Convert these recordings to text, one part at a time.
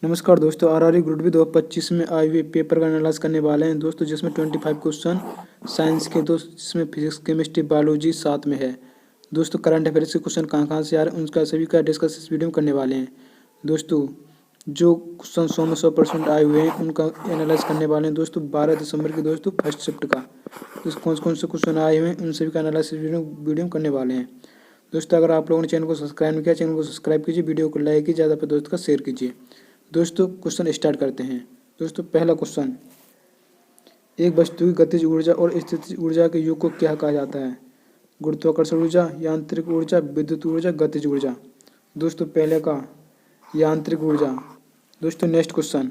नमस्कार दोस्तों, RRB group B 2025 में आए हुए पेपर का एनालाइज करने वाले हैं दोस्तों, जिसमें 25 क्वेश्चन साइंस के दोस्त, जिसमें फिजिक्स, केमिस्ट्री, बायोलॉजी साथ में है। दोस्तों करंट अफेयर्स के क्वेश्चन कहाँ से आ रहे हैं उनका सभी का डिस्कस इस वीडियो में करने वाले हैं। दोस्तों जो क्वेश्चन 100% आए हुए हैं उनका एनालाइज करने वाले हैं दोस्तों 12 दिसंबर की दोस्तों फर्स्ट शिफ्ट का। तो कौन से क्वेश्चन आए हुए हैं उन सभी का एनालाइज वीडियो में करने वाले हैं। दोस्तों अगर आप लोगों ने चैनल को सब्सक्राइब नहीं किया, चैनल को सब्सक्राइब कीजिए, वीडियो को लाइक कीजिए, ज़्यादा पर दोस्तों का शेयर कीजिए। दोस्तों क्वेश्चन स्टार्ट करते हैं। दोस्तों पहला क्वेश्चन, एक वस्तु की गतिज ऊर्जा और स्थितिज ऊर्जा के योग को क्या कहा जाता है? गुरुत्वाकर्षण ऊर्जा, यांत्रिक ऊर्जा, विद्युत ऊर्जा, गतिज ऊर्जा। दोस्तों पहले का यांत्रिक ऊर्जा। दोस्तों नेक्स्ट क्वेश्चन,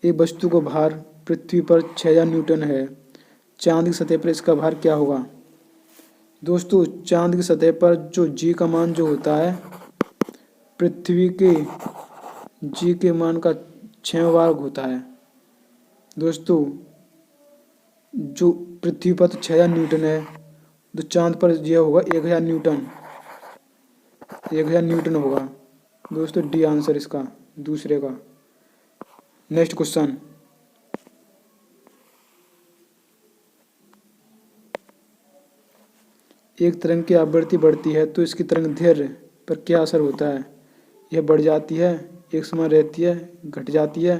एक वस्तु का भार पृथ्वी पर 6000 न्यूटन है, चांद की सतह पर इसका भार क्या होगा? दोस्तों चांद की सतह पर जो जी का मान जो होता है पृथ्वी के जी के मान का 6 भाग होता है। दोस्तों जो पृथ्वी पर तो 6000 न्यूटन है, तो चांद पर यह होगा 1000 न्यूटन, 1000 न्यूटन होगा। दोस्तों डी आंसर इसका दूसरे का। नेक्स्ट क्वेश्चन, एक तरंग की आवृत्ति बढ़ती है तो इसकी तरंग दैर्ध्य पर क्या असर होता है? यह बढ़ जाती है, एक समान रहती है, घट जाती है,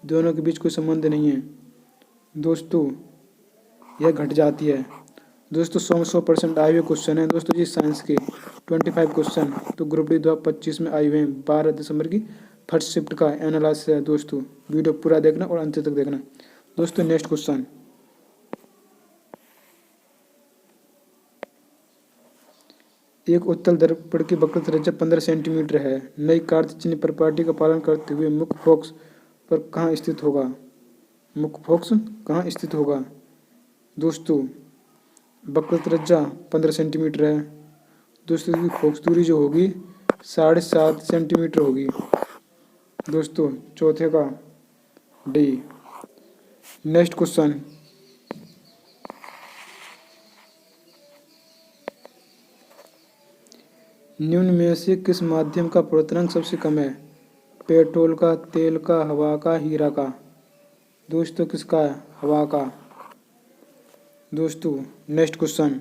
दोनों के बीच कोई संबंध नहीं है। दोस्तों यह घट जाती है। दोस्तों 100% आए हुए क्वेश्चन है दोस्तों जी साइंस के 25 क्वेश्चन, तो ग्रुप डी 2025 में आए हुए हैं 12 दिसंबर की फर्स्ट शिफ्ट का एनालिसिस है दोस्तों। वीडियो पूरा देखना और अंत तक देखना। दोस्तों नेक्स्ट क्वेश्चन, एक उत्तल दर्पण की वक्र त्रिज्या 15 सेंटीमीटर है, नई कार्य चिन्ह प्रॉपर्टी का पालन करते हुए मुख्य फोकस पर कहाँ स्थित होगा? मुख्य फोकस कहाँ स्थित होगा? दोस्तों वक्र त्रिज्या 15 सेंटीमीटर है, दोस्तों इसकी फोकस दूरी जो होगी 7.5 सेंटीमीटर होगी। दोस्तों चौथे का डी। नेक्स्ट क्वेश्चन, निम्न में से किस माध्यम का प्रोतनांक सबसे कम है? पेट्रोल का, तेल का, हवा का, हीरा का। दोस्तों किसका है? हवा का। दोस्तों नेक्स्ट क्वेश्चन,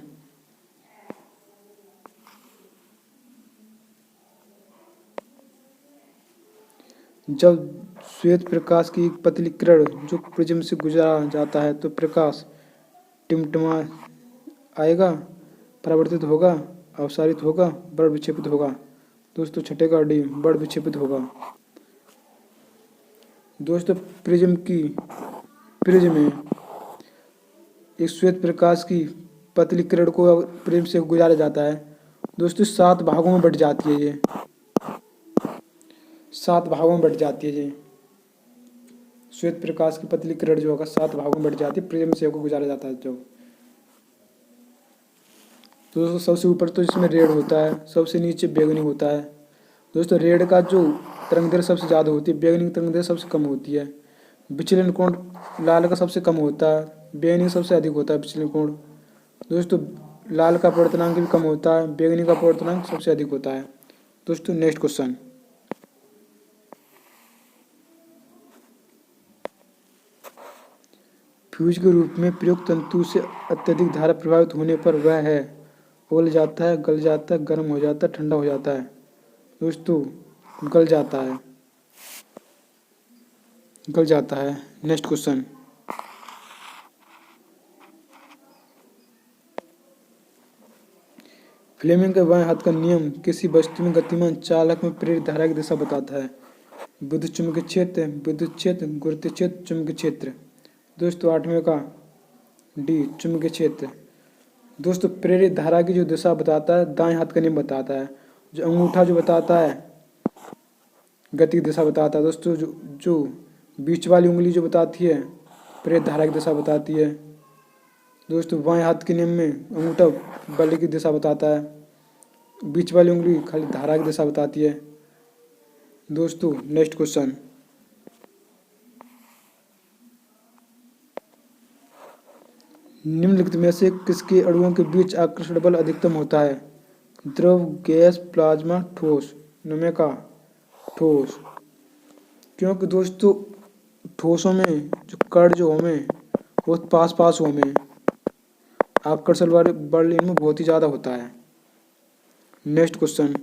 जब श्वेत प्रकाश की एक पतली किरण जो प्रिज्म से गुजरा जाता है तो प्रकाश टिमटिमा आएगा, परावर्तित होगा, अपसारित होगा, बड़ विक्षेपित होगा। दोस्तों छठे का डी, बड़ विक्षेपित होगा। दोस्तों प्रिज्म में एक श्वेत प्रकाश की पतली किरण को प्रिज्म से गुजारा जाता है दोस्तों 7 भागों में बट जाती है। ये 7 भागों में बट जाती है। ये श्वेत प्रकाश की पतली किरण जो होगा 7 भागों में बट जाती है, प्रिज्म से होकर गुजारा जाता है जो। तो दोस्तों सबसे ऊपर तो इसमें रेड होता है, सबसे नीचे बैगनी होता है। दोस्तों रेड का जो तरंगदैर्घ्य सबसे ज़्यादा होती है, बैगनी की तरंगदैर्घ्य सबसे कम होती है। विचलन कोण लाल का सबसे कम होता है, बैगनी का सबसे अधिक होता है विचलन कोण। दोस्तों लाल का अपवर्तनांक भी कम होता है, बैगनी का अपवर्तनांक सबसे अधिक होता है। दोस्तों नेक्स्ट क्वेश्चन, फ्यूज के रूप में प्रयुक्त तंतु से अत्यधिक धारा प्रभावित होने पर वह है उगल जाता है, गल जाता है, गर्म हो जाता है, ठंडा हो जाता है। दोस्तों गल जाता है, गल जाता है। नेक्स्ट क्वेश्चन, फ्लेमिंग के बाएं हाथ का नियम किसी वस्तु में गतिमान चालक में प्रेरित धारा की दिशा बताता है? विद्युत चुम्बकीय क्षेत्र, विद्युत क्षेत्र, गुरुत्वीय क्षेत्र, चुंबकीय क्षेत्र। दोस्तों 8वें का डी, चुंबकीय क्षेत्र। दोस्तों प्रेरित धारा की जो दिशा बताता है दाएं हाथ का नियम बताता है, जो अंगूठा जो बताता है गति की दिशा बताता है। दोस्तों जो बीच वाली उंगली जो बताती है प्रेरित धारा की दिशा बताती है। दोस्तों बाएं हाथ के नियम में अंगूठा बल की दिशा बताता है, बीच वाली उंगली खाली धारा की दिशा बताती है। दोस्तों नेक्स्ट क्वेश्चन, निम्नलिखित में से किसके अणुओं के बीच आकर्षण बल अधिकतम होता है? द्रव, गैस, प्लाज्मा, ठोस। नमेका ठोस। क्योंकि दोस्तों ठोसों में जो कण जो होंगे वो पास पास होंगे, आकर्षण बल इनमें बहुत ही ज्यादा होता है। नेक्स्ट क्वेश्चन,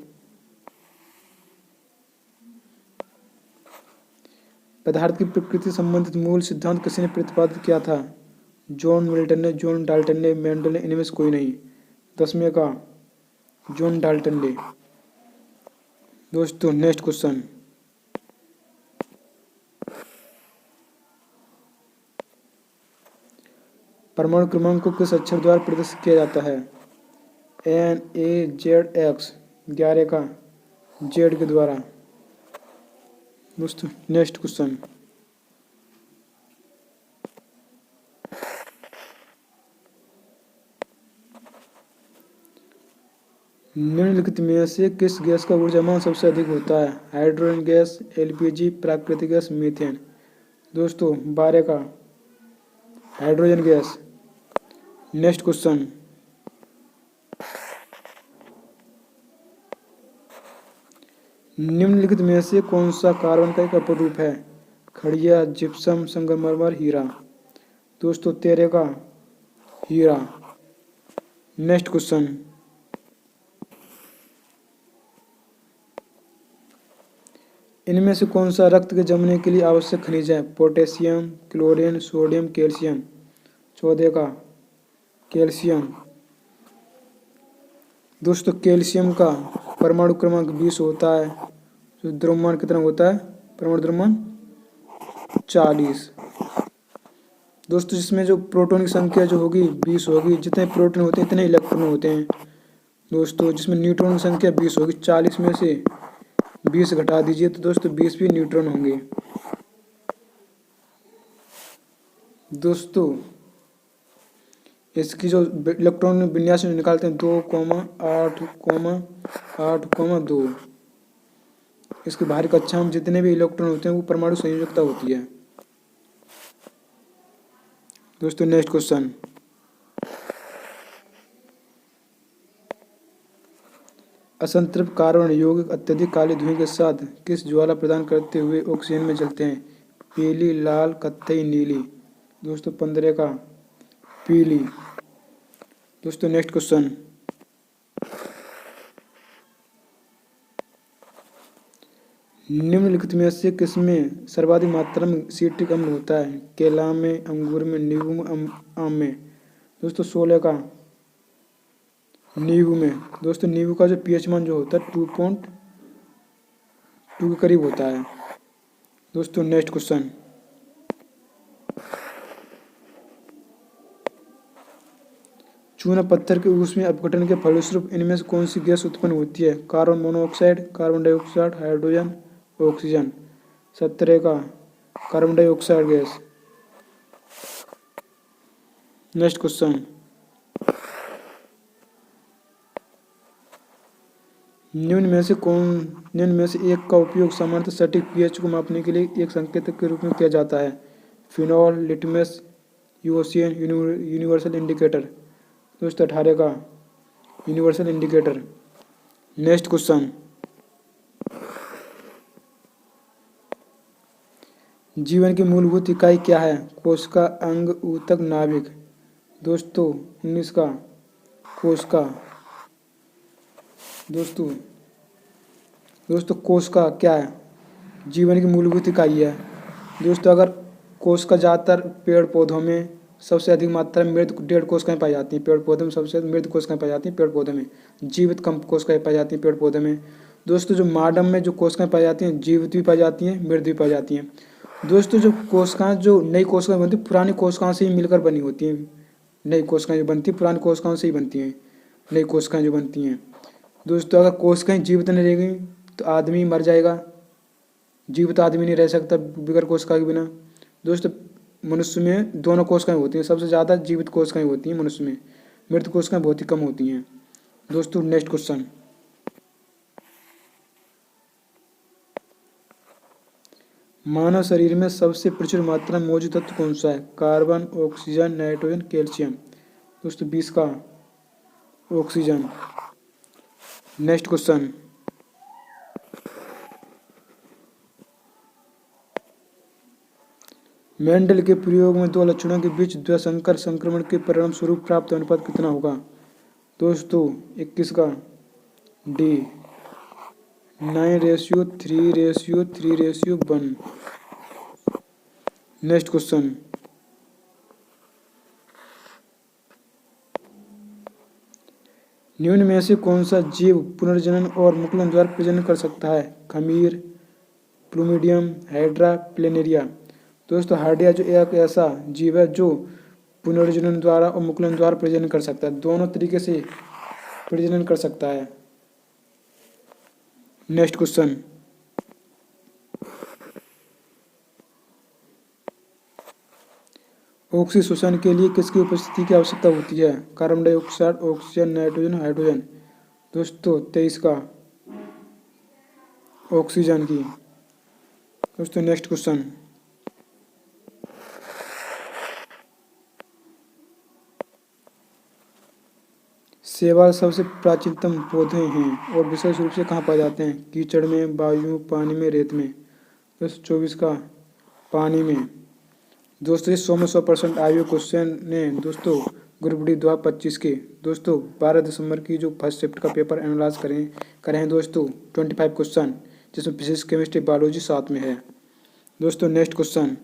पदार्थ की प्रकृति संबंधित मूल सिद्धांत किसने प्रतिपादित किया था? जॉन मिल्टन ने, जॉन डाल्टन ने, मेंडल ने, इनमें से कोई नहीं। 10वें का जॉन डाल्टन ने। दोस्तों नेक्स्ट क्वेश्चन, परमाणु क्रमांक को किस अक्षर द्वारा प्रदर्शित किया जाता है? NaZX 11 का जेड के द्वारा। दोस्तों नेक्स्ट क्वेश्चन, निम्नलिखित में से किस गैस का ऊर्जामान सबसे अधिक होता है? हाइड्रोजन गैस, LPG, प्राकृतिक गैस, मीथेन। दोस्तों 12 का हाइड्रोजन गैस। नेक्स्ट क्वेश्चन, निम्नलिखित में से कौन सा कार्बन का एक अपरूप है? खड़िया, जिप्सम, संगमरमर, हीरा। दोस्तों 13 का हीरा। नेक्स्ट क्वेश्चन, इनमें से कौन सा रक्त के जमने के लिए आवश्यक खनिज है? Potassium, chlorine, sodium, calcium. 14 का कैल्शियम। दोस्तों कैल्शियम का परमाणु क्रमांक 20 होता है। तो द्रव्यमान कितना होता है? परमाणु द्रव्यमान 40। दोस्तों जिसमें जो प्रोटॉन की संख्या जो होगी 20 होगी, जितने प्रोटॉन होते हैं इतने इलेक्ट्रॉन होते हैं। दोस्तों जिसमें न्यूट्रॉन की संख्या 20 होगी, 40 में से 20 घटा दीजिए तो दोस्तों 20 भी न्यूट्रॉन होंगे। दोस्तों इसकी जो इलेक्ट्रॉन विन्यास निकालते हैं 2,8,8,2। इसकी बाहरी कक्षा में जितने भी इलेक्ट्रॉन होते हैं वो परमाणु संयोजकता होती है। दोस्तों नेक्स्ट क्वेश्चन, असंतृप्त कार्बन यौगिक अत्यधिक काले धुएं के साथ किस ज्वाला प्रदान करते हुए ऑक्सीजन में जलते हैं? पीली, लाल, कत्थई, नीली। दोस्तों 15 का पीली। दोस्तों नेक्स्ट क्वेश्चन, निम्नलिखित में से किसमें सर्वाधिक मात्रा में सिट्रिक अम्ल होता है? केला में, अंगूर में, नींबू में, आम में। दोस्तों 16 का नींबू में। दोस्तों नींबू का जो pH मान जो होता है 2.2 के करीब होता है। दोस्तों नेक्स्ट क्वेश्चन, चूना पत्थर के ऊष्मीय अपघटन के फलस्वरूप इनमें से कौन सी गैस उत्पन्न होती है? Carbon monoxide, carbon dioxide, hydrogen, oxygen. 17 का carbon dioxide gas. Next question, निम्न में से एक का उपयोग सामान्यतः सटीक pH को मापने के लिए एक संकेतक के रूप में किया जाता है? फिनॉल, लिटमस, यूओसियन, यूनिवर्सल इंडिकेटर। दोस्तों 18 का यूनिवर्सल इंडिकेटर। नेक्स्ट क्वेश्चन, जीवन की मूलभूत इकाई क्या है? कोशिका, अंग, ऊतक, नाभिक। दोस्तों 19 का कोशिका। दोस्तों कोशिका क्या है? जीवन की मूलभूत इकाई है। दोस्तों अगर कोशिका ज़्यादातर पेड़ पौधों में सबसे अधिक मात्रा में मृत डेढ़ कोशिकाएं पाई जाती हैं। पेड़ पौधे में सबसे मृत कोशिकाएं पाई जाती हैं पेड़ पौधे में। जीवित कम कोशिकाएं पाई जाती हैं पेड़ पौधे में। दोस्तों जो माडम में जो कोशिकाएं पाई जाती हैं जीवित भी पाई जाती हैं, मृत भी पाई जाती हैं। दोस्तों जो कोशिकाएं जो नई कोशिकाएं बनती हैं पुरानी कोशिकाओं से ही मिलकर बनी होती हैं। नई कोशिकाएं जो बनती हैं पुरानी कोशिकाओं से ही बनती हैं नई कोशिकाएं जो बनती हैं। दोस्तों अगर कोशिकाएं जीवित नहीं रहेंगी तो आदमी मर जाएगा। जीवित आदमी नहीं रह सकता बगैर कोशिका के बिना। दोस्तों मनुष्य में दोनों कोशिकाएं होती हैं, सबसे ज़्यादा जीवित कोशिकाएं होती हैं मनुष्य में, मृत कोशिकाएं बहुत ही कम होती हैं। दोस्तों नेक्स्ट क्वेश्चन, मानव शरीर में सबसे प्रचुर मात्रा में मौजूद तत्व कौन सा है? Carbon, oxygen, nitrogen, calcium. दोस्तों 20 का ऑक्सीजन। नेक्स्ट क्वेश्चन, मेंडल के प्रयोग में दो लक्षणों के बीच द्विसंकर संक्रमण के परिणाम स्वरूप प्राप्त अनुपात कितना होगा? दोस्तों 21 का डी, 9:3:3:1। नेक्स्ट क्वेश्चन, निम्न में से कौन सा जीव पुनर्जनन और मुकुलन द्वारा प्रजनन कर सकता है? खमीर, प्लूमिडियम, हाइड्रा, प्लेनेरिया। दोस्तों हाइड्रा जो एक ऐसा जीव है जो पुनर्जनन द्वारा और मुकुलन द्वारा प्रजनन कर सकता है, दोनों तरीके से प्रजनन कर सकता है। नेक्स्ट क्वेश्चन, ऑक्सीजन शोषण के लिए किसकी उपस्थिति की आवश्यकता होती है? Carbon dioxide, oxygen, nitrogen, hydrogen. दोस्तों 23 का ऑक्सीजन की। दोस्तों नेक्स्ट क्वेश्चन, शैवाल सबसे प्राचीनतम पौधे हैं और विशेष रूप से कहाँ पाए जाते हैं? कीचड़ में, वायु, पानी में, रेत में। दोस्तों 24 का पानी में। दोस्तों ये 100% आयु क्वेश्चन ने दोस्तों ग्रुप डी 2025 के दोस्तों 12 दिसंबर की जो फर्स्ट शिफ्ट का पेपर एनालाइज करें हैं दोस्तों 25 क्वेश्चन, जिसमें फिजिक्स, केमिस्ट्री, बायोलॉजी साथ में है। दोस्तों नेक्स्ट क्वेश्चन,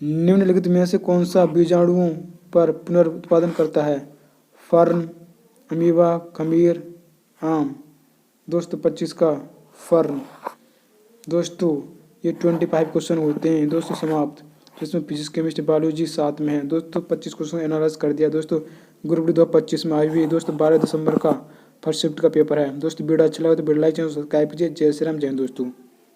निम्नलिखित में से कौन सा बीजाणुओं पर पुनरुत्पादन करता है? फर्न, अमीबा, खमीर, आम। दोस्तों 25 का फर्न। दोस्तों ये 25 क्वेश्चन होते हैं दोस्तों समाप्त, जिसमें फिजिक्स, केमिस्ट्री, बायोलॉजी साथ में है। दोस्तों 25 क्वेश्चन एनालाइज कर दिया दोस्तों ग्रुप डी 2025 में आई हुई दोस्तों 12 दिसंबर का फर्स्ट शिफ्ट का पेपर है। दोस्तों वीडियो अच्छा लगा तो वीडियो लाइक, चैनल सब्सक्राइब कीजिए। जय श्री राम, जय हिंद दोस्तों।